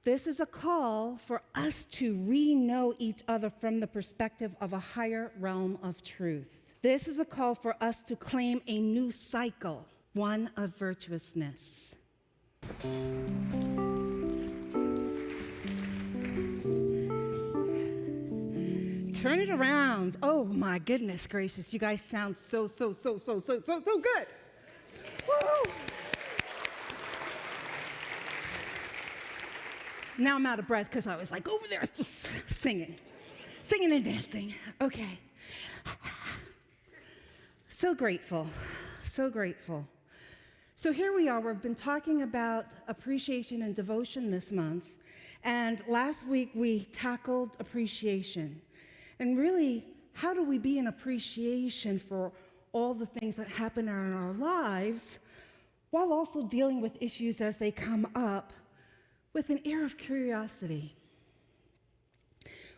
This is a call for us to re-know each other from the perspective of a higher realm of truth. This is a call for us to claim a new cycle, one of virtuousness. Turn it around. Oh my goodness gracious. You guys sound so good. Woo! Now I'm out of breath because I was like over there just singing and dancing. Okay. So grateful. So here we are. We've been talking about appreciation and devotion this month. And last week we tackled appreciation. And really, how do we be in appreciation for all the things that happen in our lives while also dealing with issues as they come up with an air of curiosity?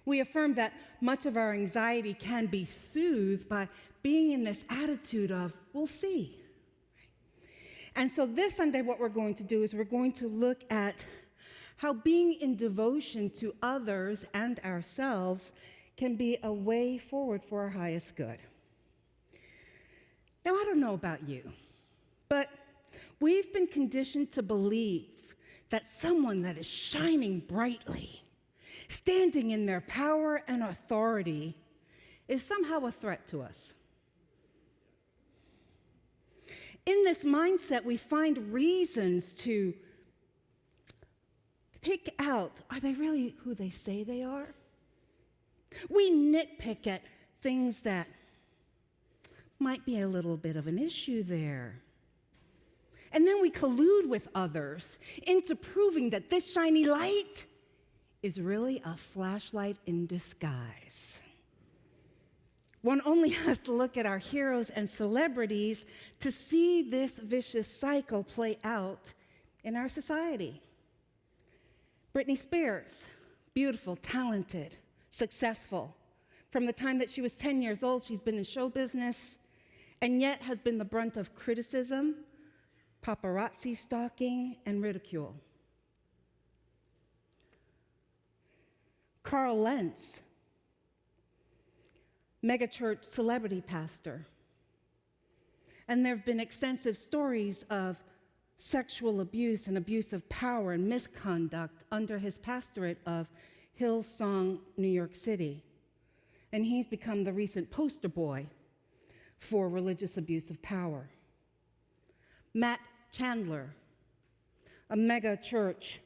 We affirmed that much of our anxiety can be soothed by being in this attitude of, we'll see. And so this Sunday, what we're going to do is we're going to look at how being in devotion to others and ourselves can be a way forward for our highest good. Now, I don't know about you, but we've been conditioned to believe that someone that is shining brightly, standing in their power and authority, is somehow a threat to us. In this mindset, we find reasons to pick out, are they really who they say they are? We nitpick at things that might be a little bit of an issue there. And then we collude with others into proving that this shiny light is really a flashlight in disguise. One only has to look at our heroes and celebrities to see this vicious cycle play out in our society. Britney Spears, beautiful, talented, successful. From the time that she was 10 years old, she's been in show business and yet has been the brunt of criticism, paparazzi stalking, and ridicule. Carl Lentz, megachurch celebrity pastor. And there have been extensive stories of sexual abuse and abuse of power and misconduct under his pastorate of Hillsong, New York City. And he's become the recent poster boy for religious abuse of power. Matt Chandler, a mega church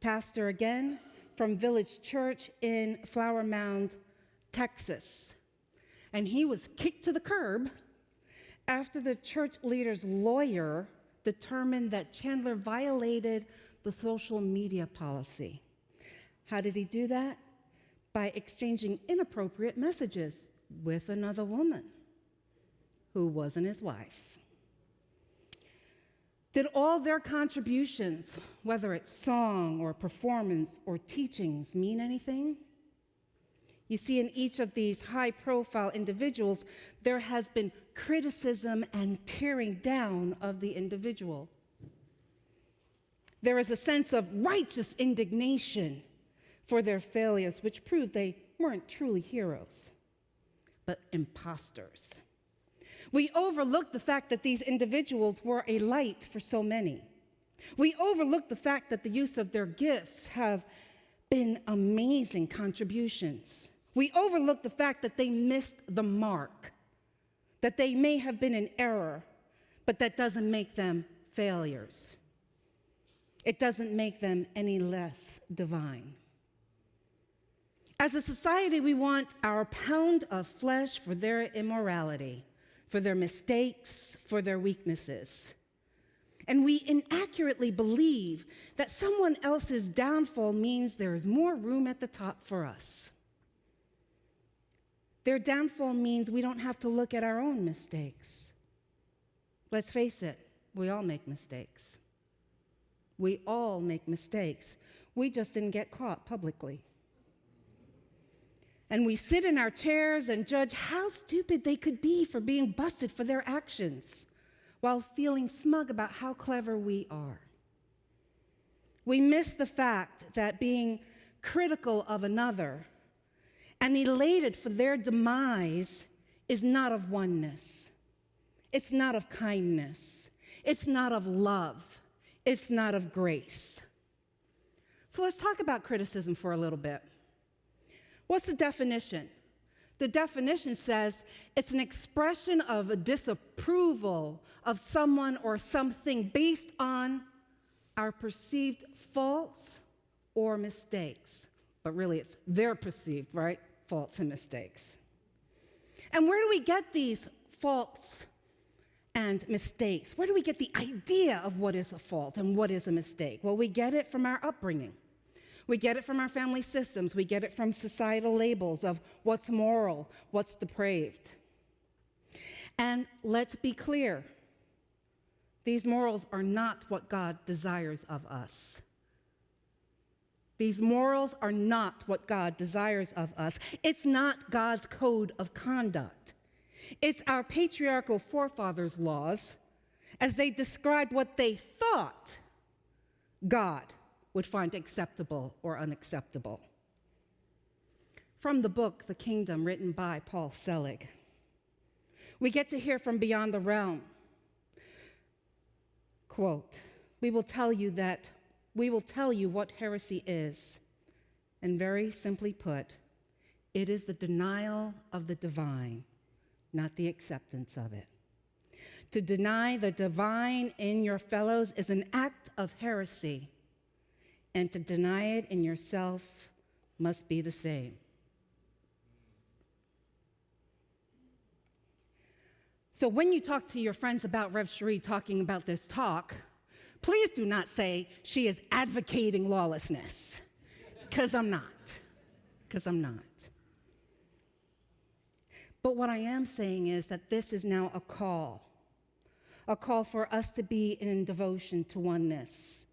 pastor again from Village Church in Flower Mound, Texas. And he was kicked to the curb after the church leader's lawyer determined that Chandler violated the social media policy. How did he do that? By exchanging inappropriate messages with another woman who wasn't his wife. Did all their contributions, whether it's song or performance or teachings, mean anything? You see, in each of these high-profile individuals, there has been criticism and tearing down of the individual. There is a sense of righteous indignation for their failures, which proved they weren't truly heroes, but imposters. We overlook the fact that these individuals were a light for so many. We overlook the fact that the use of their gifts have been amazing contributions. We overlook the fact that they missed the mark, that they may have been in error, but that doesn't make them failures. It doesn't make them any less divine. As a society, we want our pound of flesh for their immorality, for their mistakes, for their weaknesses. And we inaccurately believe that someone else's downfall means there is more room at the top for us. Their downfall means we don't have to look at our own mistakes. Let's face it, we all make mistakes. We all make mistakes. We just didn't get caught publicly. And we sit in our chairs and judge how stupid they could be for being busted for their actions, while feeling smug about how clever we are. We miss the fact that being critical of another and elated for their demise is not of oneness. It's not of kindness. It's not of love. It's not of grace. So let's talk about criticism for a little bit. What's the definition? The definition says it's an expression of a disapproval of someone or something based on our perceived faults or mistakes. But really, it's their perceived, right? Faults and mistakes. And where do we get these faults and mistakes? Where do we get the idea of what is a fault and what is a mistake? Well, we get it from our upbringing. We get it from our family systems. We get it from societal labels of what's moral, what's depraved. And let's be clear. These morals are not what God desires of us. These morals are not what God desires of us. It's not God's code of conduct. It's our patriarchal forefathers' laws as they described what they thought God would find acceptable or unacceptable. From the book, The Kingdom, written by Paul Selig, we get to hear from beyond the realm. Quote, we will tell you what heresy is, and very simply put, it is the denial of the divine, not the acceptance of it. To deny the divine in your fellows is an act of heresy, and to deny it in yourself must be the same. So when you talk to your friends about Rev Sheree talking about this talk, please do not say she is advocating lawlessness, because I'm not. But what I am saying is that this is now a call for us to be in devotion to oneness.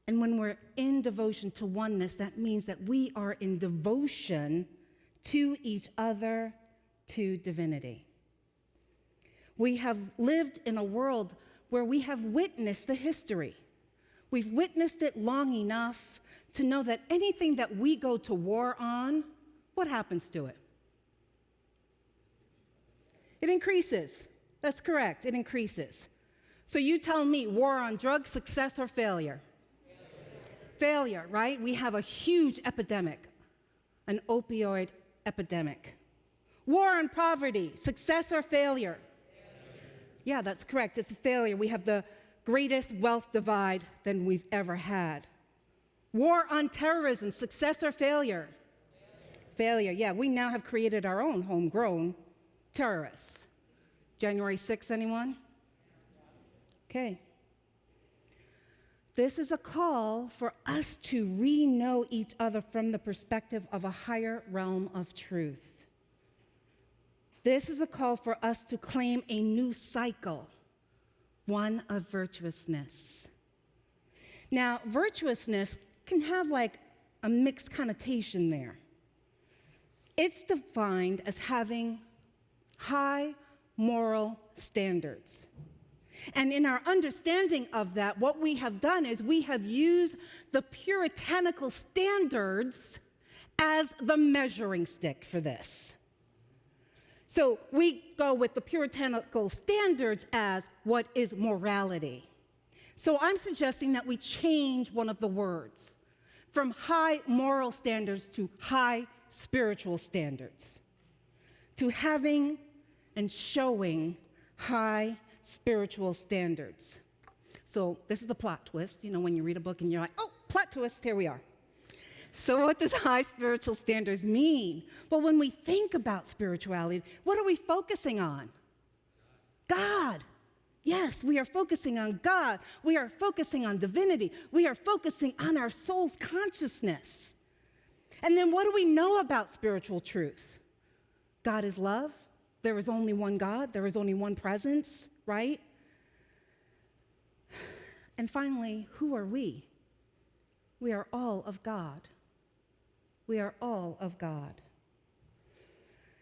And when we're in devotion to oneness, that means that we are in devotion to each other, to divinity. We have lived in a world where we have witnessed the history. We've witnessed it long enough to know that anything that we go to war on, what happens to it? It increases. That's correct, it increases. So you tell me, war on drugs, success or failure? Failure, right? We have a huge epidemic, an opioid epidemic. War on poverty, success or failure? Yeah, that's correct. It's a failure. We have the greatest wealth divide than we've ever had. War on terrorism, success or failure? Failure. Yeah, we now have created our own homegrown terrorists. January 6th, anyone? Okay. This is a call for us to re-know each other from the perspective of a higher realm of truth. This is a call for us to claim a new cycle, one of virtuousness. Now, virtuousness can have like a mixed connotation there. It's defined as having high moral standards. And in our understanding of that, what we have done is we have used the puritanical standards as the measuring stick for this. So we go with the puritanical standards as what is morality. So I'm suggesting that we change one of the words from high moral standards to high spiritual standards, to having and showing high spiritual standards. So this is the plot twist, when you read a book and you're like, oh, plot twist, here we are. So what does high spiritual standards mean? Well, when we think about spirituality, what are we focusing on? God. Yes, we are focusing on God. We are focusing on divinity. We are focusing on our soul's consciousness. And then what do we know about spiritual truth? God is love. There is only one God. There is only one presence, right? And finally, who are we? We are all of God. We are all of God.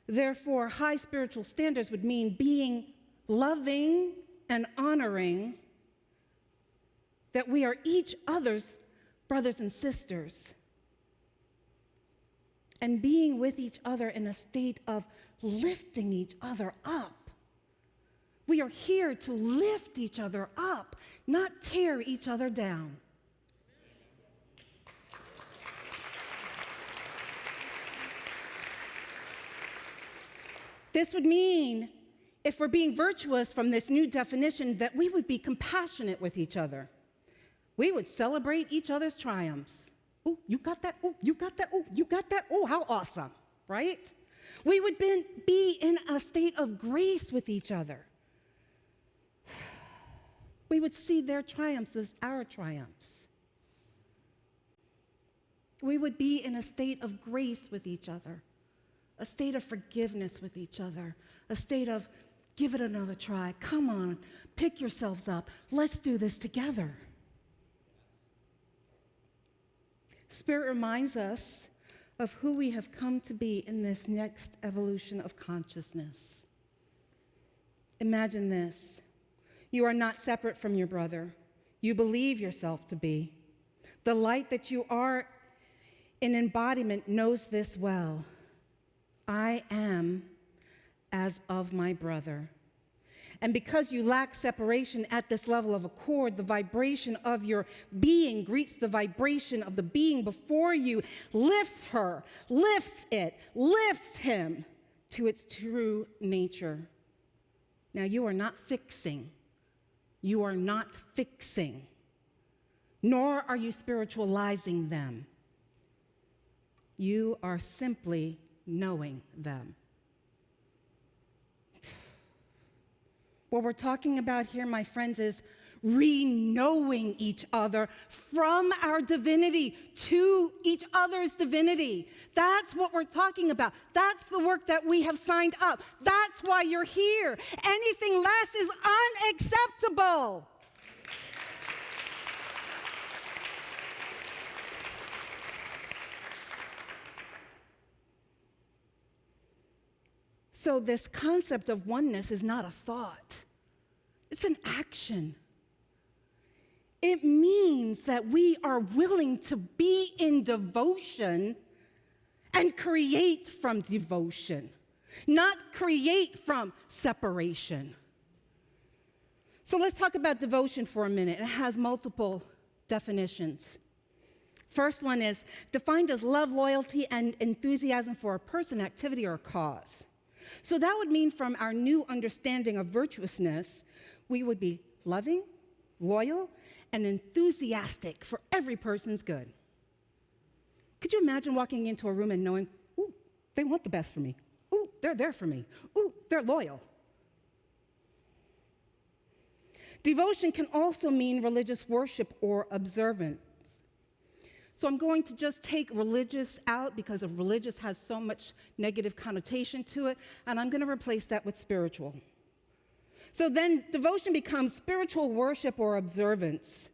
Therefore, high spiritual standards would mean being loving and honoring, that we are each other's brothers and sisters, and being with each other in a state of lifting each other up. We are here to lift each other up, not tear each other down. This would mean, if we're being virtuous from this new definition, that we would be compassionate with each other. We would celebrate each other's triumphs. Oh, you got that? Oh, you got that? Oh, you got that? Oh, how awesome, right? We would be in a state of grace with each other. We would see their triumphs as our triumphs. We would be in a state of grace with each other, a state of forgiveness with each other, a state of give it another try. Come on, pick yourselves up. Let's do this together. Spirit reminds us of who we have come to be in this next evolution of consciousness. Imagine this. You are not separate from your brother. You believe yourself to be. The light that you are in embodiment knows this well. I am as of my brother. And because you lack separation at this level of accord, the vibration of your being greets the vibration of the being before you, lifts her, lifts it, lifts him to its true nature. Now, you are not fixing. You are not fixing, nor are you spiritualizing them. You are simply knowing them. What we're talking about here, my friends, is re-knowing each other from our divinity to each other's divinity. That's what we're talking about. That's the work that we have signed up. That's why you're here. Anything less is unacceptable. So this concept of oneness is not a thought. It's an action. It means that we are willing to be in devotion and create from devotion, not create from separation. So let's talk about devotion for a minute. It has multiple definitions. First one is defined as love, loyalty, and enthusiasm for a person, activity, or a cause. So that would mean from our new understanding of virtuousness, we would be loving, loyal, and enthusiastic for every person's good. Could you imagine walking into a room and knowing, ooh, they want the best for me. Ooh, they're there for me. Ooh, they're loyal. Devotion can also mean religious worship or observance. So I'm going to just take religious out because of religious has so much negative connotation to it, and I'm going to replace that with spiritual. So then devotion becomes spiritual worship or observance.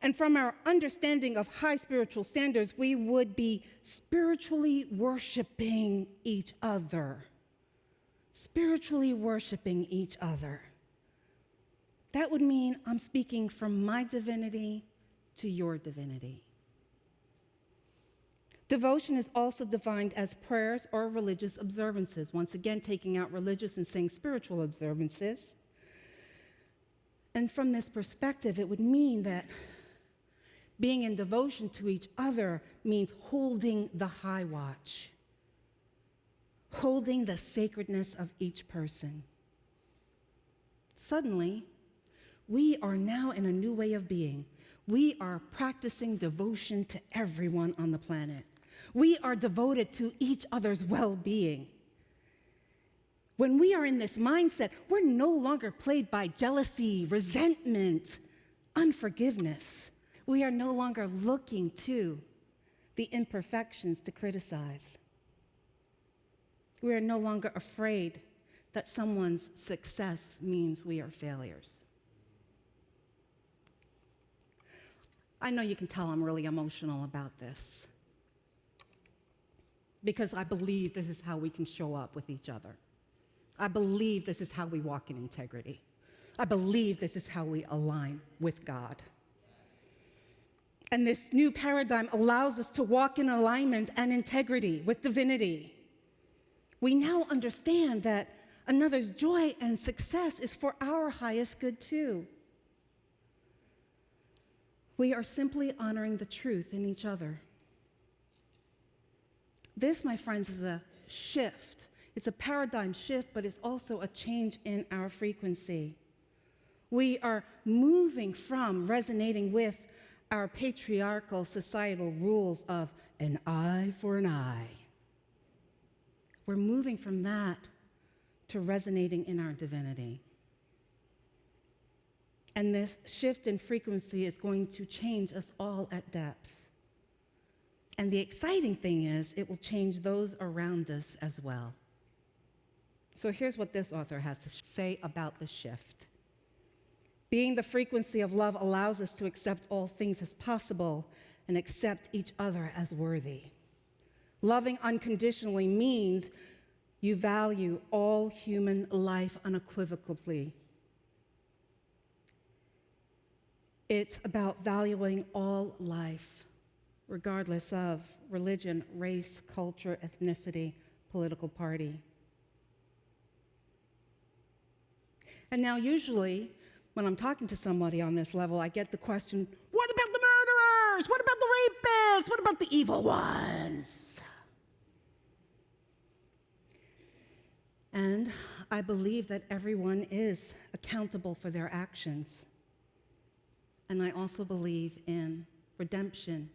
And from our understanding of high spiritual standards, we would be spiritually worshiping each other. Spiritually worshiping each other. That would mean I'm speaking from my divinity to your divinity. Devotion is also defined as prayers or religious observances. Once again, taking out religious and saying spiritual observances. And from this perspective, it would mean that being in devotion to each other means holding the high watch, holding the sacredness of each person. Suddenly, we are now in a new way of being. We are practicing devotion to everyone on the planet. We are devoted to each other's well-being. When we are in this mindset, we're no longer plagued by jealousy, resentment, unforgiveness. We are no longer looking to the imperfections to criticize. We are no longer afraid that someone's success means we are failures. I know you can tell I'm really emotional about this because I believe this is how we can show up with each other. I believe this is how we walk in integrity. I believe this is how we align with God. And this new paradigm allows us to walk in alignment and integrity with divinity. We now understand that another's joy and success is for our highest good too. We are simply honoring the truth in each other. This, my friends, is a shift. It's a paradigm shift, but it's also a change in our frequency. We are moving from resonating with our patriarchal societal rules of an eye for an eye. We're moving from that to resonating in our divinity. And this shift in frequency is going to change us all at depth. And the exciting thing is, it will change those around us as well. So here's what this author has to say about the shift. Being the frequency of love allows us to accept all things as possible and accept each other as worthy. Loving unconditionally means you value all human life unequivocally. It's about valuing all life, regardless of religion, race, culture, ethnicity, political party. And now usually, when I'm talking to somebody on this level, I get the question, what about the murderers? What about the rapists? What about the evil ones? And I believe that everyone is accountable for their actions. And I also believe in redemption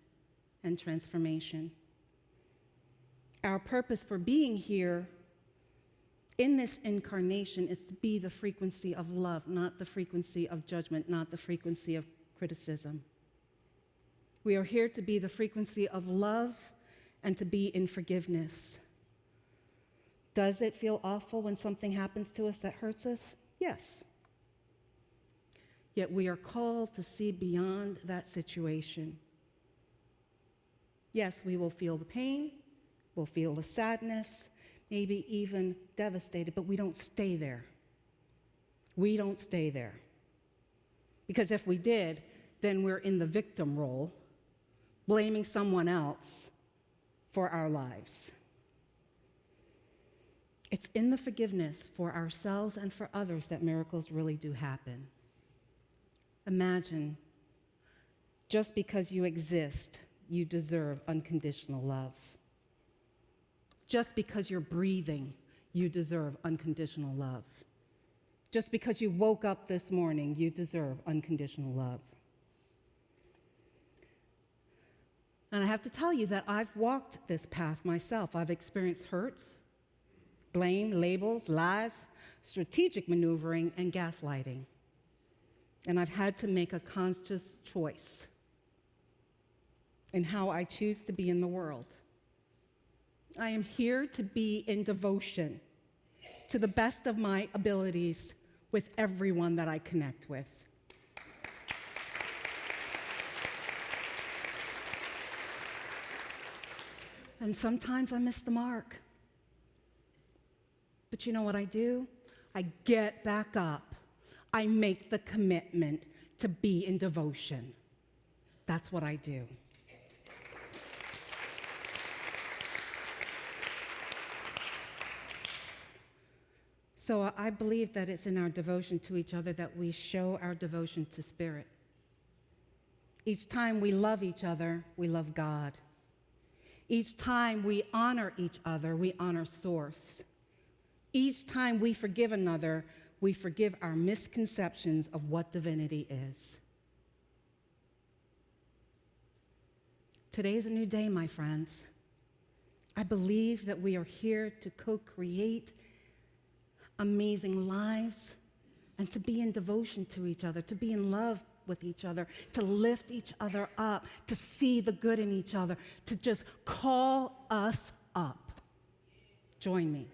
and transformation. Our purpose for being here in this incarnation is to be the frequency of love, not the frequency of judgment, not the frequency of criticism. We are here to be the frequency of love and to be in forgiveness. Does it feel awful when something happens to us that hurts us? Yes. Yet we are called to see beyond that situation. Yes, we will feel the pain, we'll feel the sadness, maybe even devastated, but we don't stay there. We don't stay there. Because if we did, then we're in the victim role, blaming someone else for our lives. It's in the forgiveness for ourselves and for others that miracles really do happen. Imagine, just because you exist, you deserve unconditional love. Just because you're breathing, you deserve unconditional love. Just because you woke up this morning, you deserve unconditional love. And I have to tell you that I've walked this path myself. I've experienced hurts, blame, labels, lies, strategic maneuvering, and gaslighting. And I've had to make a conscious choice in how I choose to be in the world. I am here to be in devotion to the best of my abilities with everyone that I connect with. And sometimes I miss the mark. But you know what I do? I get back up. I make the commitment to be in devotion. That's what I do. So I believe that it's in our devotion to each other that we show our devotion to Spirit. Each time we love each other, we love God. Each time we honor each other, we honor Source. Each time we forgive another, we forgive our misconceptions of what divinity is. Today's a new day, my friends. I believe that we are here to co-create amazing lives and to be in devotion to each other, to be in love with each other, to lift each other up, to see the good in each other, to just call us up. Join me.